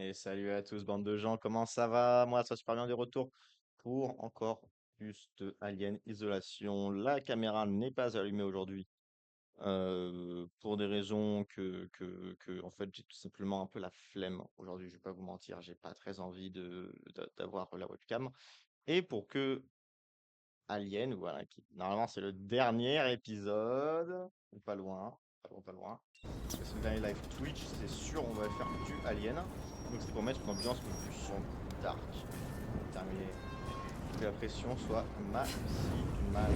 Et salut à tous, bande de gens, comment ça va? Moi, ça va super bien de retour pour encore plus de Alien Isolation. La caméra n'est pas allumée aujourd'hui pour des raisons en fait, j'ai tout simplement un peu la flemme aujourd'hui, je vais pas vous mentir, j'ai pas très envie d'avoir la webcam. Et pour que Alien, voilà, qui normalement c'est le dernier épisode, ou pas loin, pas loin, pas loin. C'est le dernier live Twitch, c'est sûr, on va faire du Alien. Donc c'est pour mettre une ambiance un peu plus sombre, dark, pour terminer. Que la pression soit maximale.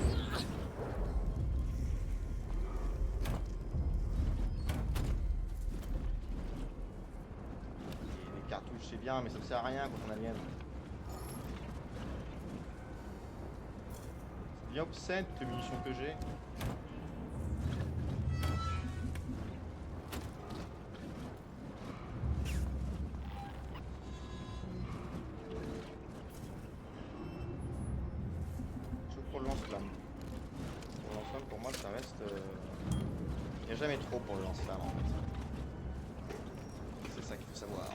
Et les cartouches c'est bien, mais ça ne sert à rien quand on Alien. C'est bien obscène toutes les munitions que j'ai. Sauf pour le lance-flamme. Pour le lance-flamme, pour moi, ça reste. Il n'y a jamais trop pour le lance-flamme en fait. C'est ça qu'il faut savoir.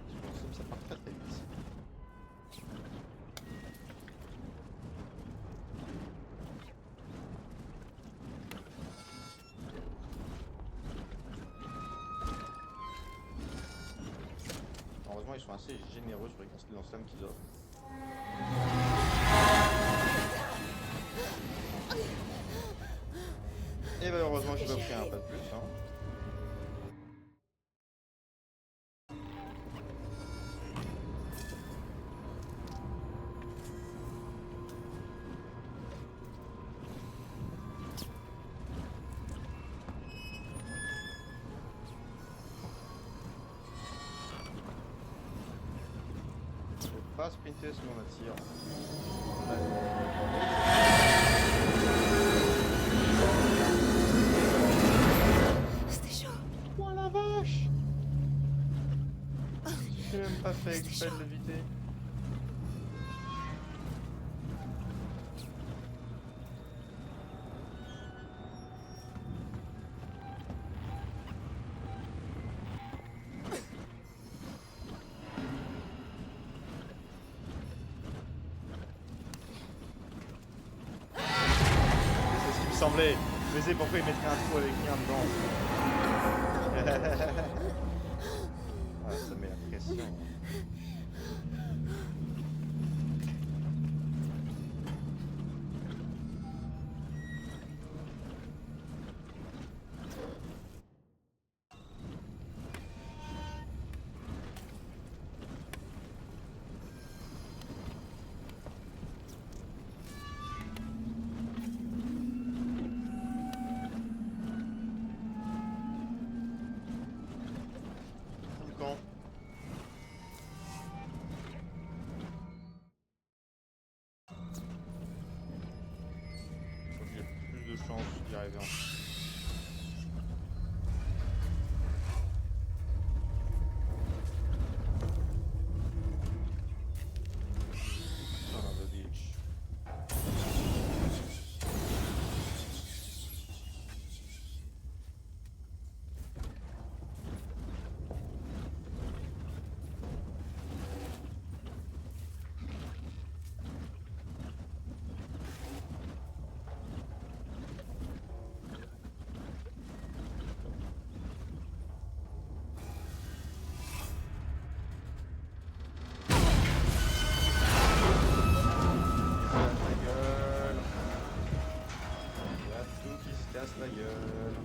Sur le lance-flamme, ça part très très vite. Heureusement, ils sont assez généreux sur les lance-flammes qu'ils offrent. Et bah heureusement, j'ai pas pris un pas de plus. Hein. Faut pas sprinter sinon on attire. C'était chaud. Oh la vache! J'ai même pas fait exprès de l'éviter. C'est ce qui me semblait. Je me disais pourquoi il mettrait un trou avec rien dedans. Ah, ça met la pression. Quand j'ai plus de chance d'y arriver en. Son of a bitch. Il y a tout qui se casse la gueule.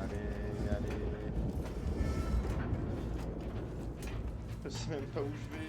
Allez, allez. Je sais même pas où je vais.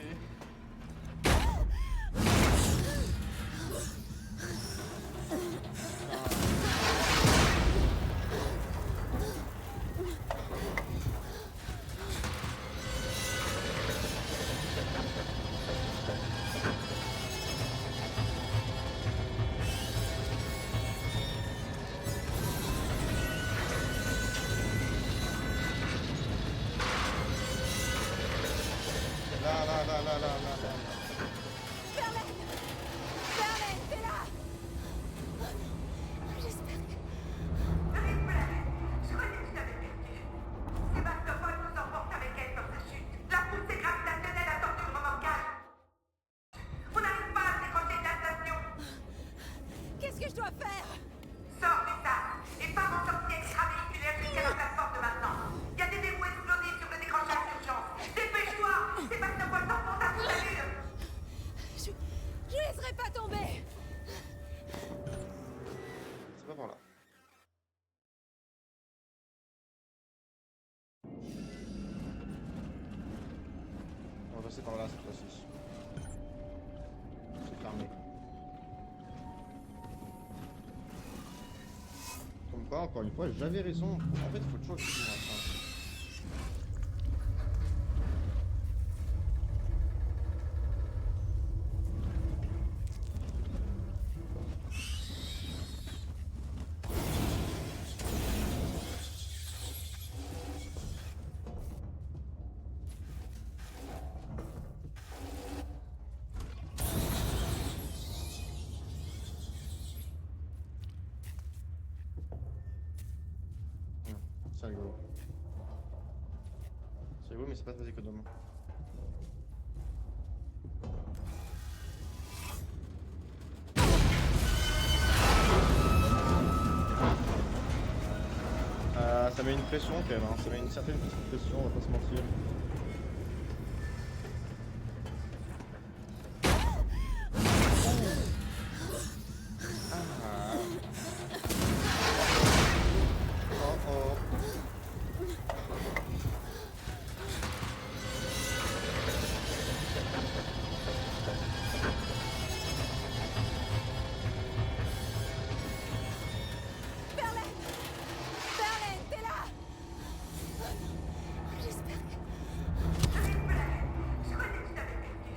passer par là cette fois-ci. C'est fermé. Comme quoi, encore une fois, j'avais raison. En fait, il faut toujours essayer à la fin. C'est rigolo. C'est rigolo, mais c'est pas très économe. Ça met une pression quand même, hein. Ça met une certaine petite pression, on va pas se mentir. Ah. Oh oh. Verlaine! Verlaine, t'es là! J'espère que... Je croyais que je t'avais perdu.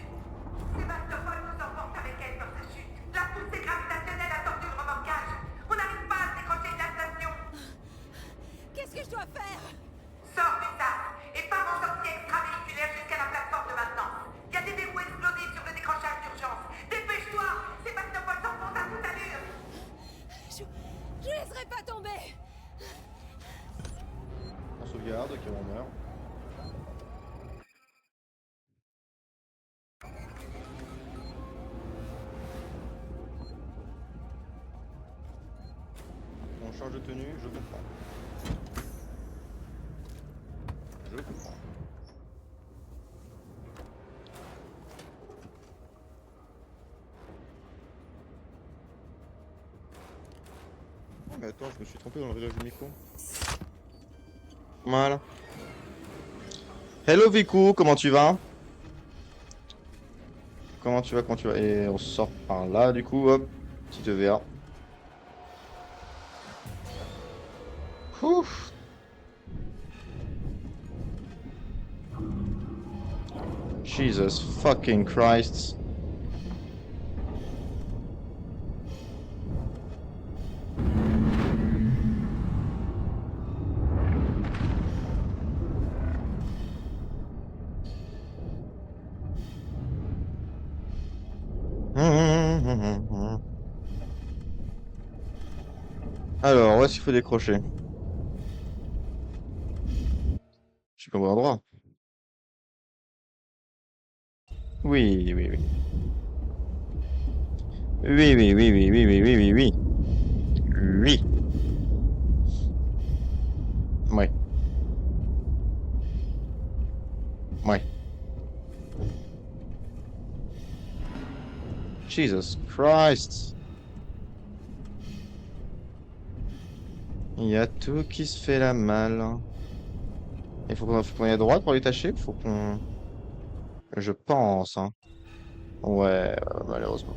Sébastopol nous emporte avec elle dans sa chute. La poussée gravitationnelle a tordu le remorquage. On n'arrive pas à se décrocher de la station. Qu'est-ce que je dois faire? Sors du sas et pars en sortie extravéhiculaire jusqu'à la plateforme de maintenance. Il y a des verrous explosifs sur le décrochage d'urgence. Dépêche-toi! Sébastopol s'enfonce à toute allure. Je laisserai pas tomber! On sauvegarde, ok, on meurt. On change de tenue, je comprends. Je comprends. Oh, mais attends, je me suis trompé dans le réglage du micro. Voilà. Hello Viku, comment tu vas? Comment tu vas, comment tu vas? Et on sort par là, du coup, hop, petit EVA. Ouf. Jesus fucking Christ. Alors, où est-ce qu'il faut décrocher? Je suis pas au bon endroit. Oui, oui, oui. Oui, oui, oui, oui, oui, oui, oui, oui, oui. Oui. Ouais. Ouais. Jesus Christ. Il y a tout qui se fait la malle. Il faut qu'on aille à droite pour les tâcher. Faut qu'on... Je pense, hein. Ouais, malheureusement.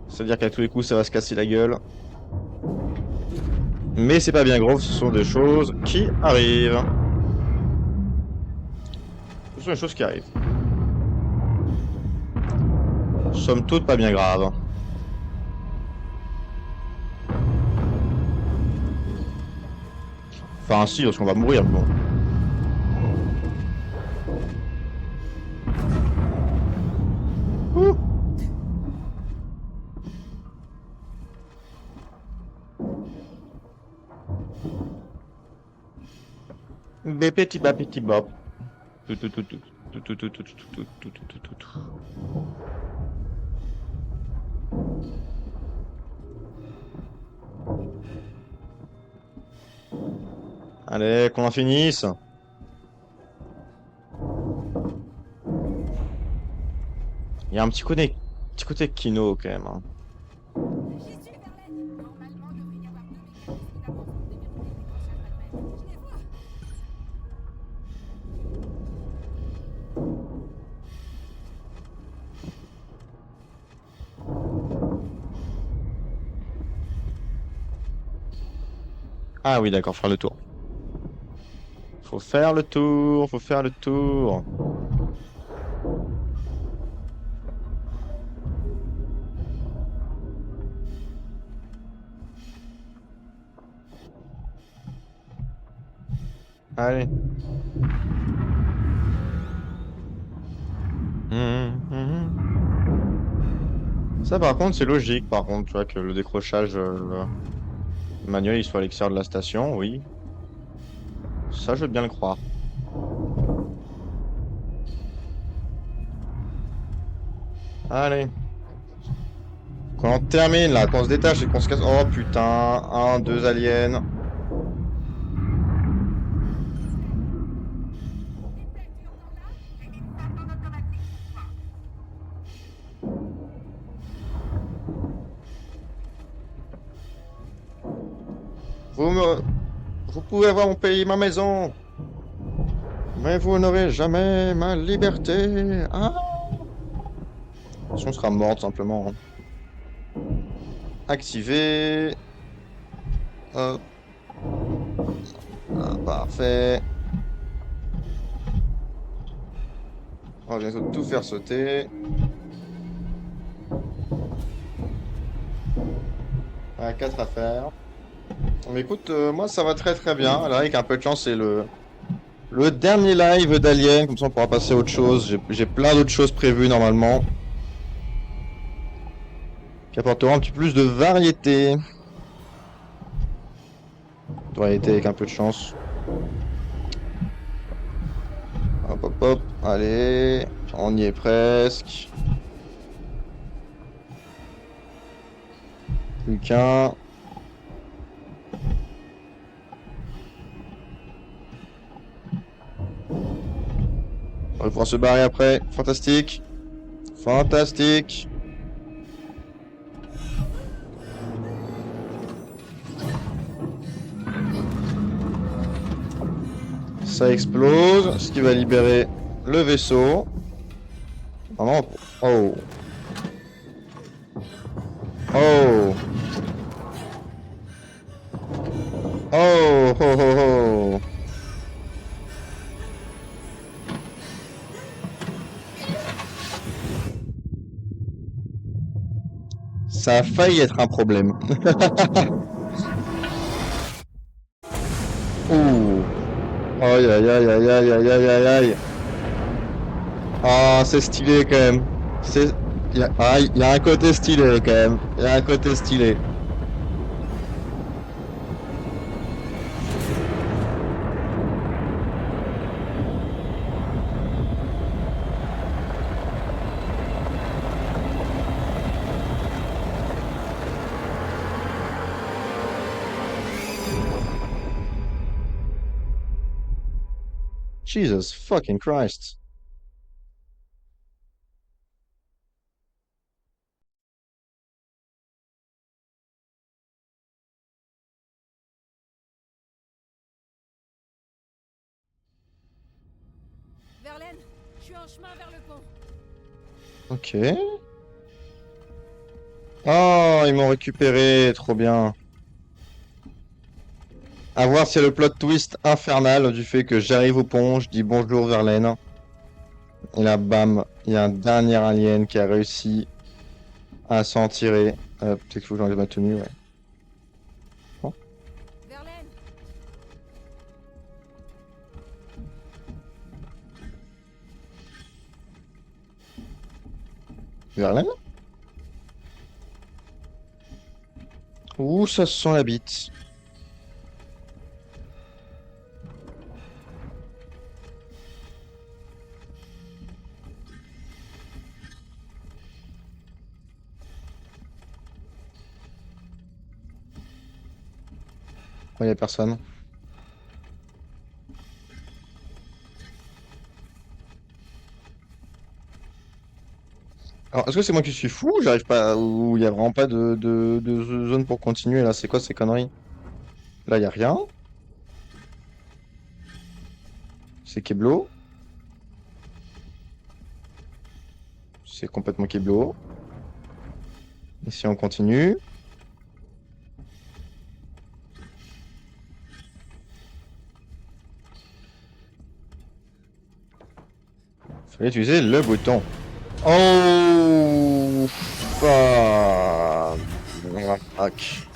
C'est-à-dire qu'à tous les coups, ça va se casser la gueule. Mais c'est pas bien grave, ce sont des choses qui arrivent. Ce sont des choses qui arrivent. Somme toute pas bien graves. Enfin si, parce qu'on va mourir, bon. Ouh. Bépéti bapéti bop. Tout, tout, tout, tout, tout, tout, tout, tout, tout, tout, tout, tout, tout, tout. Allez, qu'on en finisse. Il y a un petit côté Kino quand même, hein. J'y suis, Verlaine! Normalement, devrait y avoir deux mécanismes d'avance pour déverrouiller le décrochage manuel. Je les vois! Ah oui, d'accord, faire le tour. Faut faire le tour, faut faire le tour. Allez. Ça, par contre, c'est logique, par contre, tu vois, que le décrochage manuel, il soit à l'extérieur de la station, oui. Ça, je veux bien le croire. Allez. Quand on termine, là, qu'on se détache et qu'on se casse... Oh, putain. Un, deux aliens. Vous me... Vous pouvez avoir mon pays, ma maison. Mais vous n'aurez jamais ma liberté. Ah. Attention, sera morte, simplement. Activé. Hop. Ah, parfait. On va bientôt tout faire sauter. Ah, 4 à faire. Mais écoute, moi ça va très très bien. Là, avec un peu de chance, c'est le dernier live d'Alien. Comme ça, on pourra passer à autre chose. J'ai plein d'autres choses prévues normalement. Qui apporteront un petit peu plus de variété. De variété avec un peu de chance. Hop hop hop. Allez. On y est presque. Plus qu'un. On va pouvoir se barrer après. Fantastique. Fantastique. Ça explose, ce qui va libérer le vaisseau. Vraiment. Oh. Oh. Oh. Oh. Oh. Oh. Ça a failli être un problème. Ouh. Aïe aïe aïe aïe aïe aïe aïe aïe aïe. Ah, c'est stylé quand même. C'est... y a un côté stylé quand même. Il y a un côté stylé. Jesus fucking Christ. Verlaine, je suis en chemin vers le pont. Ok. Oh, ils m'ont récupéré, trop bien. À voir si y a le plot twist infernal du fait que j'arrive au pont, je dis bonjour Verlaine. Et là, bam, il y a un dernier alien qui a réussi à s'en tirer. Peut-être qu'il faut que j'enlève ma tenue, ouais. Bon. Verlaine, Verlaine? Ouh, ça se sent la bite. Il n'y a personne. Alors, est-ce que c'est moi qui suis fou ou j'arrive pas, ou il y a vraiment pas de zone pour continuer là? C'est quoi ces conneries? Là, il y a rien. C'est Keblo. C'est complètement Keblo. Et si on continue? Je vais utiliser le bouton. Oh, fuck.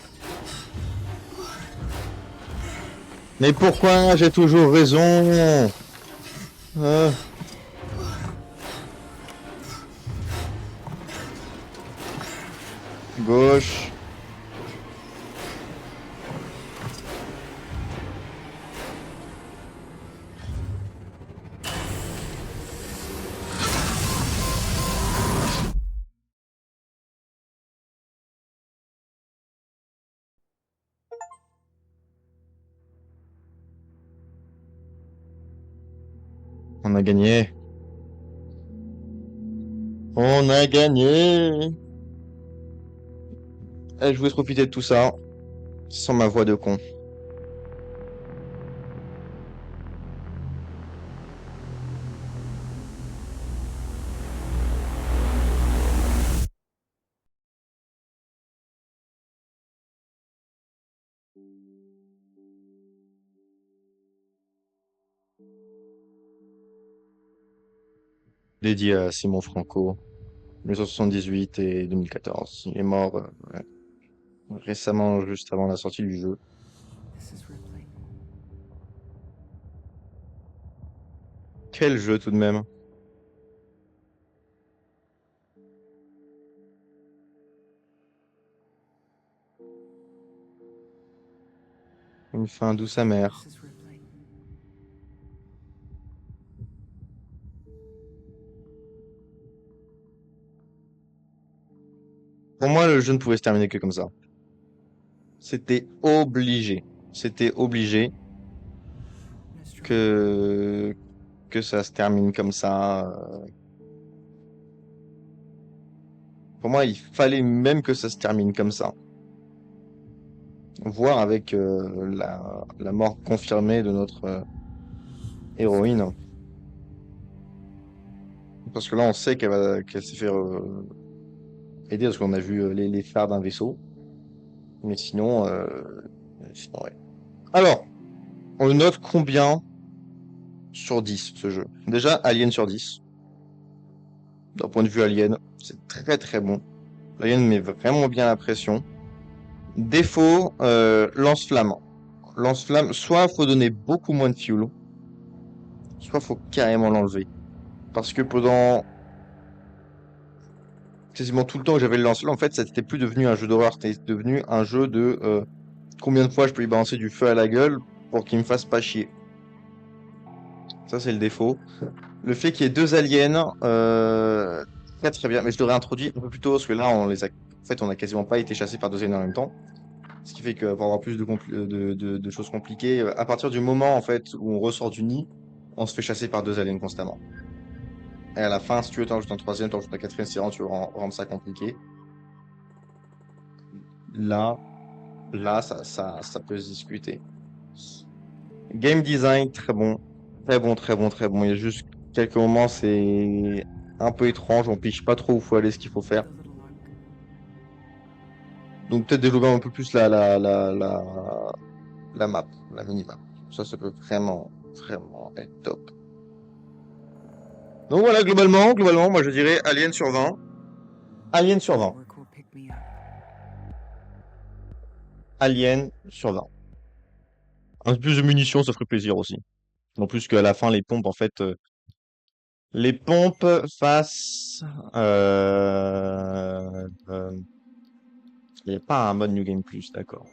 Mais pourquoi j'ai toujours raison? Euh, Gauche. On a gagné. On a gagné. Et je voulais profiter de tout ça sans ma voix de con. Dédié à Simon Franco, 1978 et 2014. Il est mort ouais, récemment, juste avant la sortie du jeu. Quel jeu tout de même. Une fin douce amère. Pour moi, le jeu ne pouvait se terminer que comme ça. C'était obligé. C'était obligé que que ça se termine comme ça. Pour moi, il fallait même que ça se termine comme ça. Voire avec la mort confirmée de notre héroïne. Parce que là, on sait qu'elle s'est fait aider parce qu'on a vu les phares d'un vaisseau. Mais sinon, ouais. Alors, on le note combien sur 10 ce jeu? Déjà, Alien sur 10. D'un point de vue Alien, c'est très très bon. L'Alien met vraiment bien la pression. Défaut, lance-flamme. Lance-flamme, soit faut donner beaucoup moins de fuel, soit faut carrément l'enlever. Parce que pendant quasiment tout le temps que j'avais le lance-flamme, en fait, c'était plus devenu un jeu d'horreur, c'était devenu un jeu de combien de fois je peux lui balancer du feu à la gueule pour qu'il me fasse pas chier. Ça, c'est le défaut. Le fait qu'il y ait deux aliens, très très bien, mais je l'aurais introduit un peu plus tôt, parce que là, en fait, on a quasiment pas été chassé par deux aliens en même temps. Ce qui fait que pour avoir plus de choses compliquées, à partir du moment en fait où on ressort du nid, on se fait chasser par deux aliens constamment. Et à la fin, si tu veux, t'en rajoutes un troisième, t'en rajoutes un quatrième, c'est vraiment, tu veux rendre ça compliqué. Là, ça peut se discuter. Game design, très bon. Très bon, très bon, très bon. Il y a juste quelques moments, c'est un peu étrange, on piche pas trop où faut aller, ce qu'il faut faire. Donc peut-être développer un peu plus la map, la mini-map. Ça peut vraiment, vraiment être top. Donc voilà, globalement, moi je dirais Alien sur 20. Alien sur 20. Alien sur 20. Un peu plus de munitions, ça ferait plaisir aussi. En plus qu'à la fin, les pompes, en fait, les pompes fassent... Il n'y a pas un mode New Game Plus, d'accord.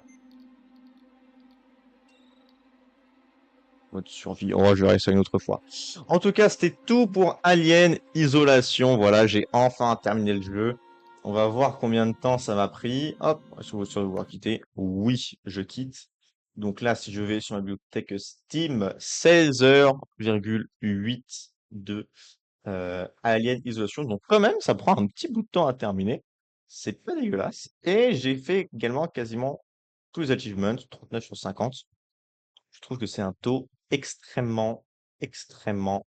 Mode survie. Oh, je verrai ça une autre fois. En tout cas, c'était tout pour Alien Isolation. Voilà, j'ai enfin terminé le jeu. On va voir combien de temps ça m'a pris. Hop, est-ce que vous allez vouloir quitter? Oui, je quitte. Donc là, si je vais sur ma bibliothèque Steam, 16h,8 de Alien Isolation. Donc quand même, ça prend un petit bout de temps à terminer. C'est pas dégueulasse. Et j'ai fait également quasiment tous les achievements, 39 sur 50. Je trouve que c'est un taux extrêmement, extrêmement